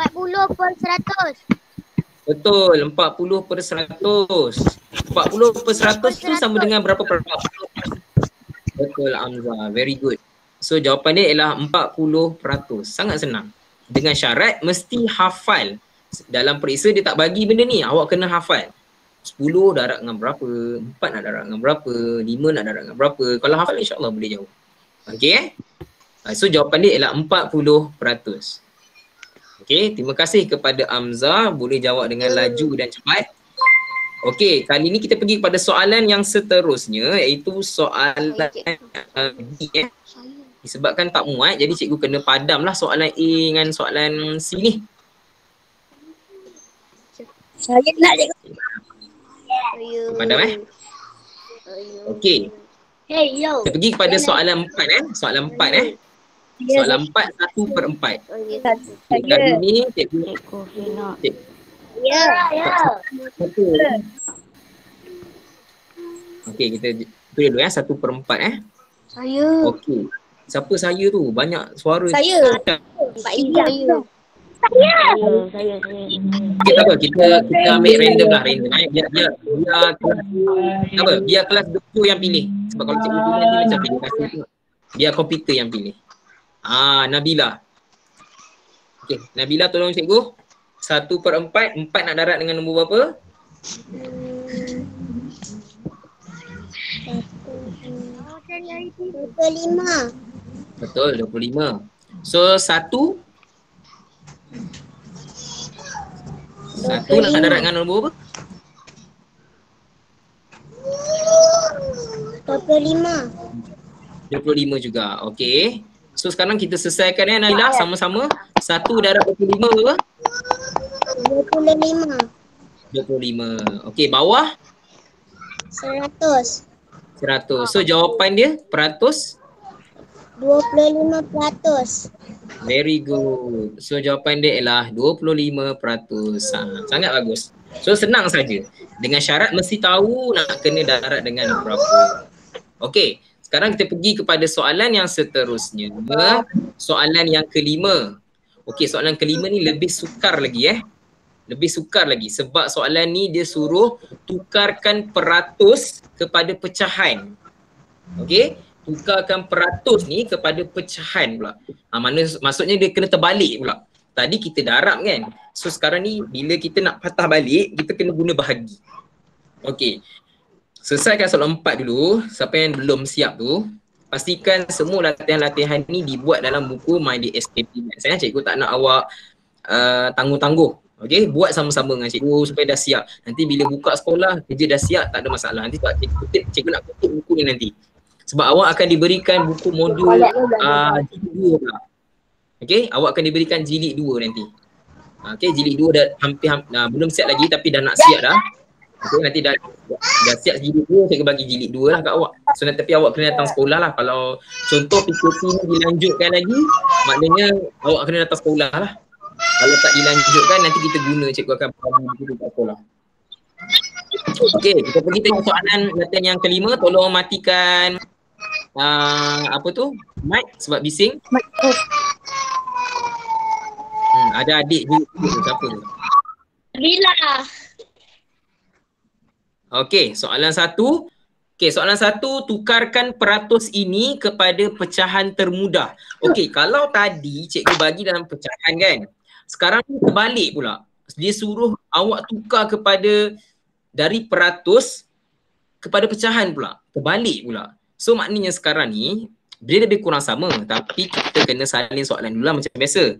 40 per 100. Betul, 40 per 100. 40 per 100 tu sama dengan berapa per 40? Betul Hamzah, very good. So jawapan dia ialah 40%. Sangat senang. Dengan syarat mesti hafal. Dalam periksa dia tak bagi benda ni, awak kena hafal. 10 darab dengan berapa, 4 nak darab dengan berapa, 5 nak darab dengan berapa. Kalau hafal insyaAllah boleh jawab. Okay So jawapan dia ialah 40%. Okay, terima kasih kepada Hamzah. Boleh jawab dengan laju dan cepat. Okay, kali ni kita pergi kepada soalan yang seterusnya, iaitu soalan B. Disebabkan tak muat, jadi cikgu kena padamlah soalan A dengan soalan C ni. Saya nak cikgu. Padam Okey. Hey yo. Kita pergi kepada soalan 4 Soalan 4 Soalan 4 1/4. Kali ni cikgu Ya. Okey, kita tulis dulu 1/4 Saya. Okey. Siapa saya tu? Banyak suara. Saya. Pak Ida. Saya. Okey, tak apa. Kita ambil random lah, Biar kelas apa? Biar kelas doktor yang pilih. Sebab kalau cikgu pilih nanti macam pilih kasih tu. Biar komputer yang pilih. Nabila. Okey, Nabila tolong cikgu. 1/4. 4 nak darab dengan nombor berapa? 25. Betul, 25. So 1 nak darab dengan nombor apa? 25 juga. Okey. So sekarang kita selesaikan Nabila sama-sama. 1 darab 25 berapa? 25. 25. Okey, bawah 100. 100. So jawapan dia peratus? 25%. Very good. So jawapan dia ialah 25%. Sangat bagus. So senang saja. Dengan syarat mesti tahu nak kena darat dengan berapa. Okey, sekarang kita pergi kepada soalan yang seterusnya. Soalan yang kelima. Okey, soalan kelima ni lebih sukar lagi Lebih sukar lagi sebab soalan ni dia suruh tukarkan peratus kepada pecahan. Okey, tukarkan peratus ni kepada pecahan pula. Maksudnya dia kena terbalik pula. Tadi kita darab kan. So sekarang ni bila kita nak patah balik, kita kena guna bahagi. Okey. Selesaikan soalan 4 dulu. Siapa yang belum siap tu, pastikan semua latihan-latihan ni dibuat dalam buku My DSKP Maths. Cikgu tak nak awak tangguh-tangguh. Okey, buat sama-sama dengan cikgu supaya dah siap. Nanti bila buka sekolah, kerja dah siap, tak ada masalah. Nanti tak cikgu nak kutip buku ni nanti. Sebab awak akan diberikan buku modul jilid 2 pula. Okey, awak akan diberikan jilid 2 nanti. Okey, jilid 2 dah hampir belum siap lagi tapi dah nak siap dah. Okey, nanti dah siap jilid 2, cikgu bagi jilid 2 lah kat awak. So tapi awak kena datang sekolah lah. Kalau contoh PKP ni dilanjutkan lagi, maknanya awak kena datang sekolah lah. Kalau tak dilanjutkan, nanti kita guna, cikgu akan bagi buku kat sekolah. Okey, kita pergi tengok soalan latihan yang kelima. Tolong matikan mic sebab bising. Ada adik juga, siapa tu? Bila? Okey, soalan 1. Okey, soalan 1, tukarkan peratus ini kepada pecahan termudah. Okey, kalau tadi cikgu bagi dalam pecahan kan, sekarang ni terbalik pula. Dia suruh awak tukar kepada dari peratus kepada pecahan pula. Terbalik pula. So maknanya sekarang ni dia lebih kurang sama tapi kita kena salin soalan dulu lah macam biasa.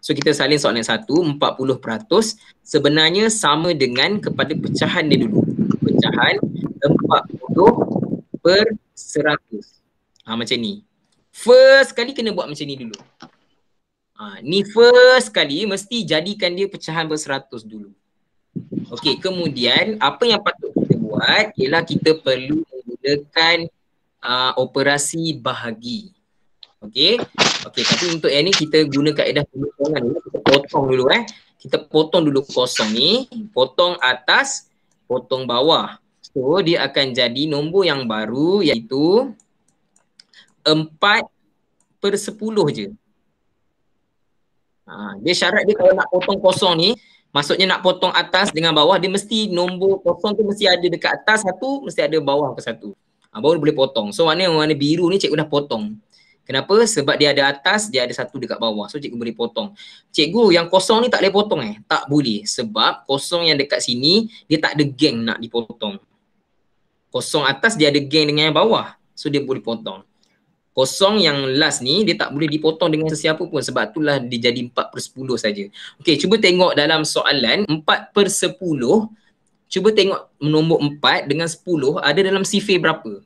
So kita salin soalan 1, 40% sebenarnya sama dengan kepada pecahan dia dulu. Pecahan 40/100. Macam ni. First kali kena buat macam ni dulu. Ni first kali mesti jadikan dia pecahan ber-100 dulu. Okey, kemudian apa yang patut kita buat ialah kita perlu menggunakan operasi bahagi. Okey, tapi untuk yang ni kita guna kaedah pemotongan dulu. Kita potong dulu Kita potong dulu kosong ni, potong atas, potong bawah. So dia akan jadi nombor yang baru iaitu 4/10 je. Dia syarat dia kalau nak potong kosong ni, maksudnya nak potong atas dengan bawah, dia mesti nombor kosong tu mesti ada dekat atas satu, mesti ada bawah ke satu. Baru boleh potong. So warna biru ni cikgu dah potong. Kenapa? Sebab dia ada atas, dia ada satu dekat bawah. So cikgu boleh potong. Cikgu yang kosong ni tak boleh potong Tak boleh. Sebab kosong yang dekat sini, dia tak ada geng nak dipotong. Kosong atas dia ada geng dengan yang bawah. So dia boleh potong. Kosong yang last ni dia tak boleh dipotong dengan sesiapa pun sebab itulah dia jadi 4/10 saja. Okey, cuba tengok dalam soalan 4/10. Cuba tengok nombor 4 dengan 10 ada dalam sifir berapa?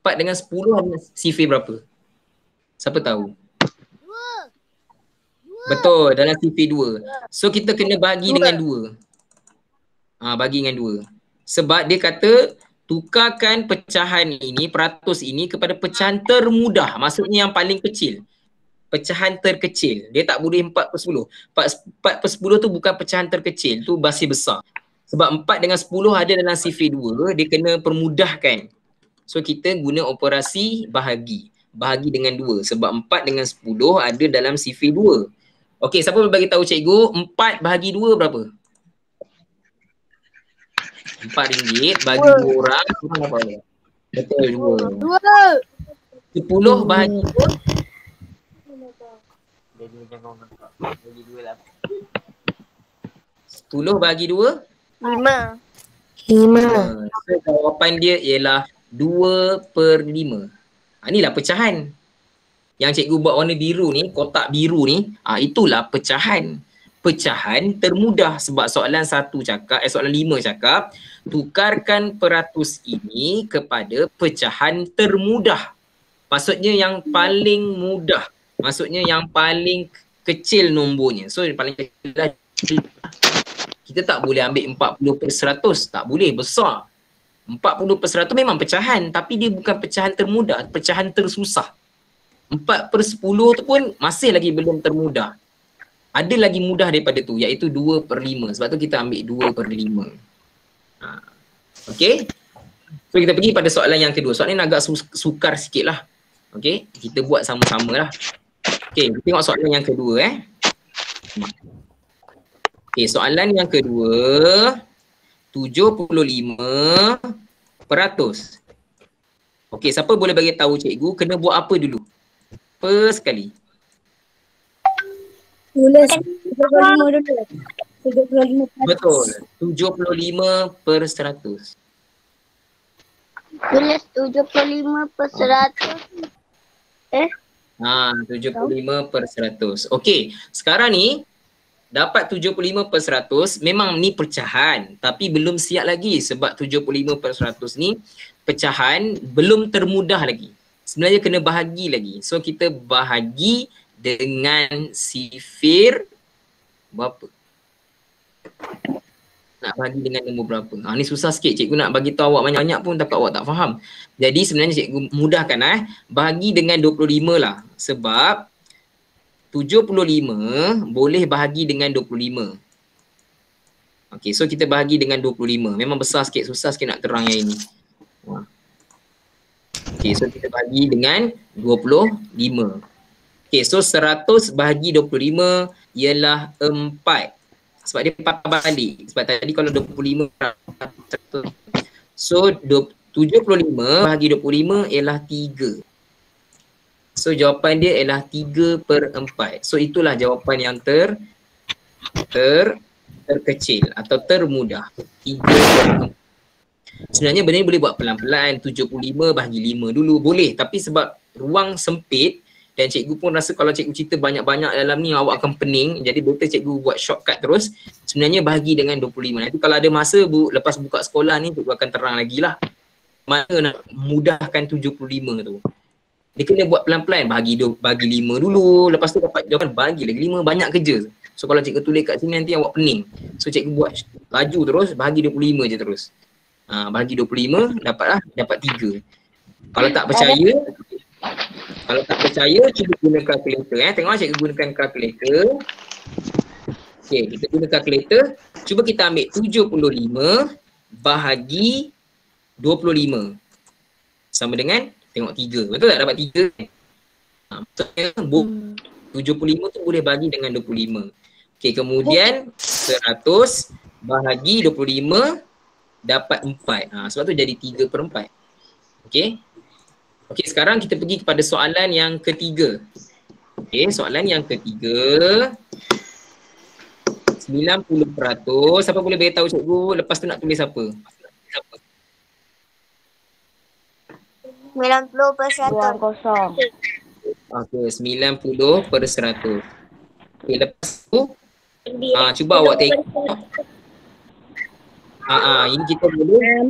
4 dengan 10 ada sifir berapa? Siapa tahu? 2. Betul, dalam sifir 2. So kita kena bagi dengan 2. Bagi dengan 2. Sebab dia kata tukarkan pecahan ini, peratus ini kepada pecahan termudah. Maksudnya yang paling kecil. Pecahan terkecil. Dia tak boleh 4/10. 4/10 tu bukan pecahan terkecil. Tu masih besar. Sebab 4 dengan 10 ada dalam sifir 2. Dia kena permudahkan. So kita guna operasi bahagi. Bahagi dengan 2. Sebab 4 dengan 10 ada dalam sifir 2. Okey, siapa boleh bagi tahu cikgu 4 bahagi 2 berapa? RM4 bagi 2 orang apa? Betul 2. 10 bahagi 2. Jadi jangan nampak. Bagi 2 lah. 10 bagi 2? 5. So jawapan dia ialah 2/5. Inilah pecahan. Yang cikgu buat warna biru ni, kotak biru ni, itulah pecahan. Pecahan termudah sebab soalan 1 cakap, soalan 5 cakap, tukarkan peratus ini kepada pecahan termudah. Maksudnya yang paling mudah. Maksudnya yang paling kecil nombornya. So yang paling kecil kita tak boleh ambil 40/100. Tak boleh, besar. 40% memang pecahan tapi dia bukan pecahan termudah, pecahan tersusah. 4/10 tu pun masih lagi belum termudah. Ada lagi mudah daripada tu iaitu 2/5. Sebab tu kita ambil 2/5. Okay. So kita pergi pada soalan yang kedua. Soalan ni agak sukar sikit lah. Okay. Kita buat sama-sama lah. Okay. Kita tengok soalan yang kedua Okay. Soalan yang kedua. 75%. Okay. Siapa boleh bagi tahu cikgu kena buat apa dulu? First sekali. Tulis 75 dulu. 75%. Betul. 75%. Tulis 75%. 75%. Okey, sekarang ni dapat 75% memang ni pecahan tapi belum siap lagi sebab 75% ni pecahan belum termudah lagi. Sebenarnya kena bahagi lagi. So kita bahagi dengan sifir berapa? Nak bagi dengan nombor berapa? Ni susah sikit cikgu nak bagi tahu awak banyak-banyak pun tapi awak tak faham. Jadi sebenarnya cikgu mudahkan bahagi dengan 25 lah. Sebab 75 boleh bahagi dengan 25. Okey, so kita bahagi dengan 25. Memang besar sikit, susah sikit nak terang yang ini. Okey, so kita bahagi dengan 25. Okey, so 100 bahagi 25 ialah 4. Sebab dia patah balik. Sebab tadi kalau 25 so 75 bahagi 25 ialah 3. So jawapan dia ialah 3/4. So itulah jawapan yang terkecil atau termudah. 3/4. Sebenarnya benda ni boleh buat pelan-pelan. 75 bahagi 5 dulu boleh. Tapi sebab ruang sempit dan cikgu pun rasa kalau cikgu cerita banyak-banyak dalam ni awak akan pening. Jadi betul cikgu buat shortcut terus. Sebenarnya bahagi dengan 25. Nanti kalau ada masa lepas buka sekolah ni cikgu akan terang lagi lah. Mana nak mudahkan 75 tu. Dia kena buat pelan-pelan. Bagi 5 dulu. Lepas tu dapat jawapan bagi lagi 5. Banyak kerja. So kalau cikgu tulis kat sini nanti awak pening. So cikgu buat laju terus. Bahagi 25 je terus. Bahagi 25 dapat 3. Kalau tak percaya. Kalau tak percaya, cuba guna kalkulator. Tengok cikgu gunakan kalkulator. Okay, kita guna kalkulator. Cuba kita ambil 75 bahagi 25. Sama dengan, tengok 3. Betul tak dapat 3? Maksudnya 75 tu boleh bagi dengan 25. Okay, kemudian 100 bahagi 25 dapat 4. Sebab tu jadi 3/4. Okay. Okey, sekarang kita pergi kepada soalan yang ketiga. Okey, soalan yang ketiga. 90%. Siapa boleh beritahu cikgu lepas tu nak tulis apa? 90%. Okey, 90%. Okey, lepas tu cuba awak tengok. Ini kita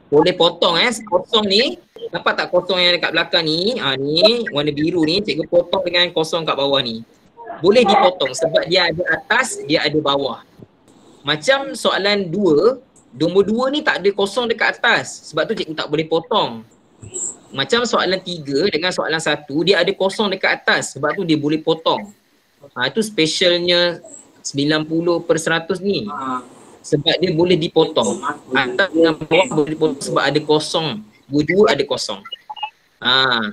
boleh potong kosong ni. Nampak tak kosong yang dekat belakang ni? Ni warna biru ni cikgu potong dengan kosong kat bawah ni. Boleh dipotong sebab dia ada atas, dia ada bawah. Macam soalan 2, nombor 2 ni tak ada kosong dekat atas. Sebab tu cikgu tak boleh potong. Macam soalan 3 dengan soalan 1, dia ada kosong dekat atas. Sebab tu dia boleh potong. Itu specialnya 90% ni. Sebab dia boleh dipotong. Atas dengan bawah boleh dipotong sebab ada kosong. Dua-dua ada kosong.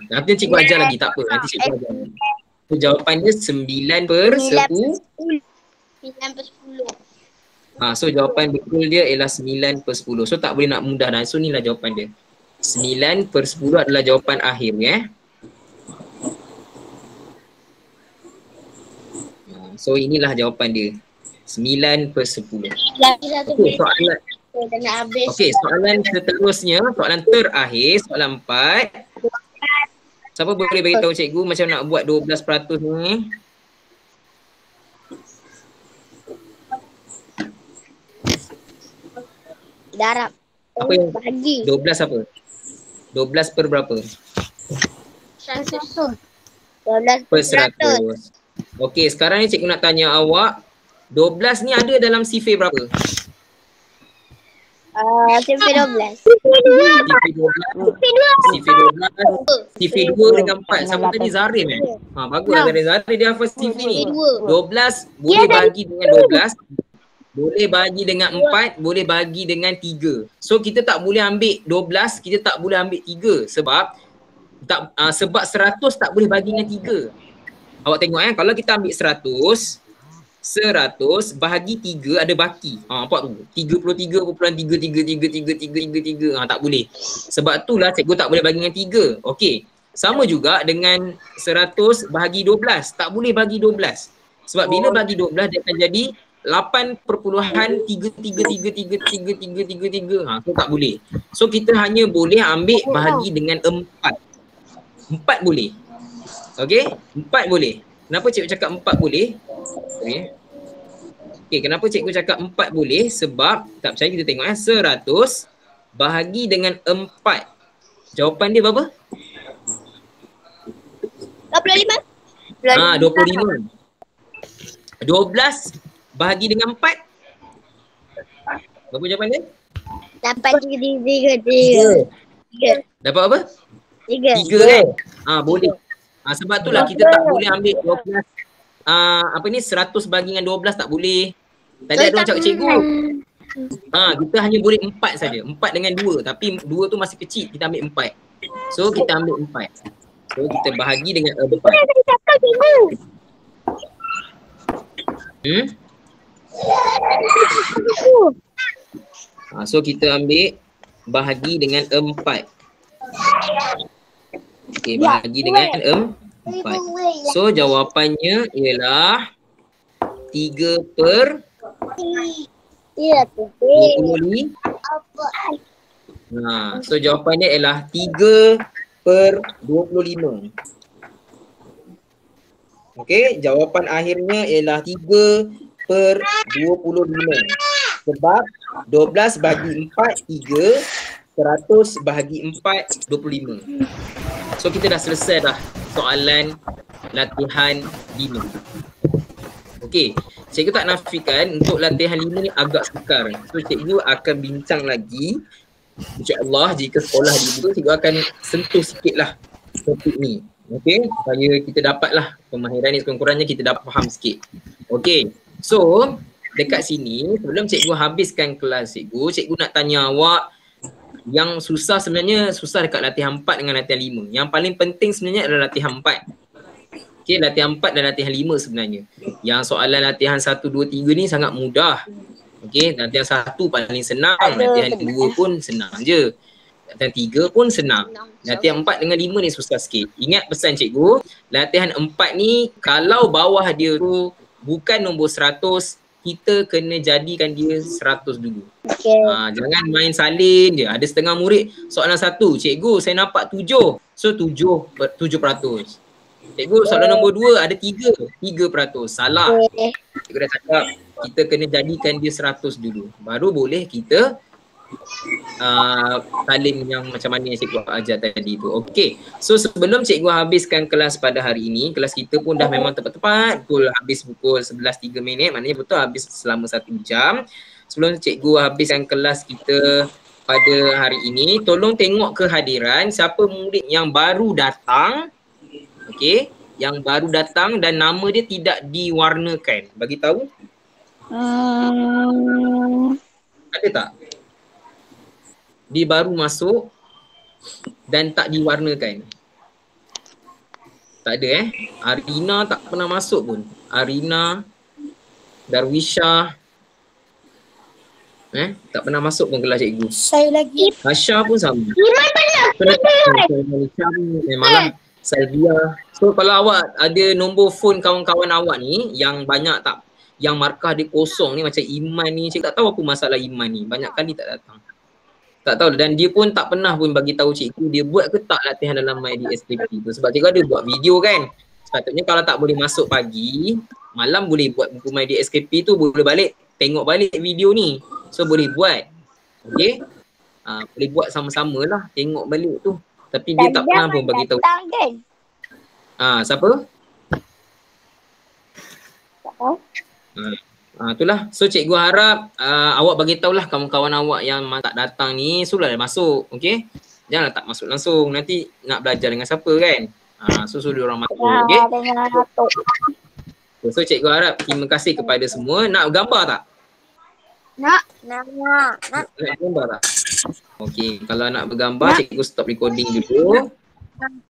Nanti cikgu ajar lagi, tak apa. Nanti cikgu ajar lagi. So, jawapan dia 9/10. 9/10. So jawapan betul dia ialah 9/10. So tak boleh nak mudah dah. So inilah jawapan dia. 9/10 adalah jawapan akhir So inilah jawapan dia. 9/10. Okey, soalan seterusnya, soalan terakhir, soalan 4. Siapa boleh beritahu cikgu macam nak buat 12% ni? Darab. Apa yang bagi? 12 apa? 12 per berapa? 100. 12%. Okey, sekarang ni cikgu nak tanya awak, 12 ni ada dalam sifir berapa? CV12. CV2 dengan 4. Siapa tadi? Zarin bagus lah Zarin. Zarin dia hafal CV ni. 12 boleh bagi dengan 12. Boleh bagi dengan 4, boleh bagi dengan 3. So kita tak boleh ambil 12, kita tak boleh ambil 3 sebab 100 tak boleh bagi dengan 3. Awak tengok kalau kita ambil 100 bahagi 3 ada baki. Nampak tu? 33.3333333 tak boleh. Sebab itulah cikgu tak boleh bagi dengan 3. Okey. Sama juga dengan 100 bahagi 12. Tak boleh bagi 12. Sebab bila bagi 12 dia akan jadi 8.3333333. So tak boleh. So kita hanya boleh ambil bahagi dengan 4. 4 boleh. Okey? 4 boleh. Kenapa cikgu cakap 4 boleh? Okey, kenapa cikgu cakap 4 boleh? Sebab tak percaya kita tengok 100 bahagi dengan 4. Jawapan dia berapa? 25. 25. 12 bahagi dengan 4. Berapa jawapan dia? 8.333. Dapat apa? 3 kan? Boleh. Sebab itulah kita tak boleh ambil 12 100 bagi dengan 12 tak boleh. Tadi ada orang cakap cikgu. Kita hanya boleh 4 saja. 4 dengan 2. Tapi 2 tu masih kecil. Kita ambil 4. So kita ambil 4. So kita bahagi dengan 4. So kita ambil bahagi dengan 4. Okey, bahagi dengan 4. So jawapannya ialah 3/25. So jawapannya ialah 3/25. Okey, jawapan akhirnya ialah 3/25. Sebab 12 bahagi 4 3, 100 bahagi 4 25. So kita dah selesai dah soalan latihan 5. Okey, cikgu tak nafikan untuk latihan 5 ni agak sukar. So cikgu akan bincang lagi. InsyaAllah jika sekolah dibuka, cikgu akan sentuh sikitlah topik ni. Okey, supaya kita dapatlah pemahiran ni, sekurang-kurangnya kita dapat faham sikit. Okey, so dekat sini sebelum cikgu habiskan kelas cikgu nak tanya awak yang susah sebenarnya susah dekat latihan 4 dengan latihan 5. Yang paling penting sebenarnya adalah latihan 4. Okey, latihan 4 dan latihan 5 sebenarnya. Yang soalan latihan 1, 2, 3 ni sangat mudah. Okey, latihan 1 paling senang, latihan 2 pun senang je. Latihan 3 pun senang. Latihan 4 dengan 5 ni susah sikit. Ingat pesan cikgu, latihan 4 ni kalau bawah dia tu bukan nombor 100, kita kena jadikan dia 100 dulu. Jangan main salin je. Ada setengah murid soalan 1, cikgu saya nampak 7. So 7%. Cikgu soalan nombor 2 ada 3%. Salah. Cikgu dah cakap kita kena jadikan dia 100 dulu. Baru boleh kita salin yang macam mana yang cikgu ajar tadi tu. Okey. So sebelum cikgu habiskan kelas pada hari ini, kelas kita pun dah memang tepat-tepat betul habis pukul 11.03, maknanya betul habis selama 1 jam. Sebelum cikgu habiskan kelas kita pada hari ini, tolong tengok kehadiran siapa murid yang baru datang. Okey, yang baru datang dan nama dia tidak diwarnakan. Bagi tahu? Ada tak? Dia baru masuk dan tak diwarnakan. Tak ada Arina tak pernah masuk pun. Arina, Darwisha tak pernah masuk pun kelas cikgu. Saya lagi. Hasha pun sama. Iman pernah. Memanglah Salvia. So kalau awak ada nombor phone kawan-kawan awak ni yang banyak tak, yang markah dia kosong ni macam Iman ni, cikgu tak tahu apa masalah Iman ni. Banyak kali tak datang. Tak tahu, dan dia pun tak pernah pun bagi tahu cikgu dia buat ke tak latihan dalam MyDSKP tu. Sebab cikgu ada buat video kan. Sepatutnya kalau tak boleh masuk pagi, malam boleh buat buku MyDSKP tu, boleh balik tengok balik video ni. So boleh buat. Okey. Boleh buat sama-sama lah tengok balik tu. Tapi dia tak pernah pun bagi tahu. Kan? Siapa? Tak tahu. Itulah. So cikgu harap awak bagi tahulah kawan-kawan awak yang tak datang ni suruhlah dia masuk. Okey? Janganlah tak masuk langsung. Nanti nak belajar dengan siapa kan? So suruh dia orang masuk. Okey? Dengan Datuk. So cikgu harap terima kasih kepada semua. Nak gambar tak? Nak. Nak gambar tak? Okey, kalau nak bergambar cikgu stop recording dulu.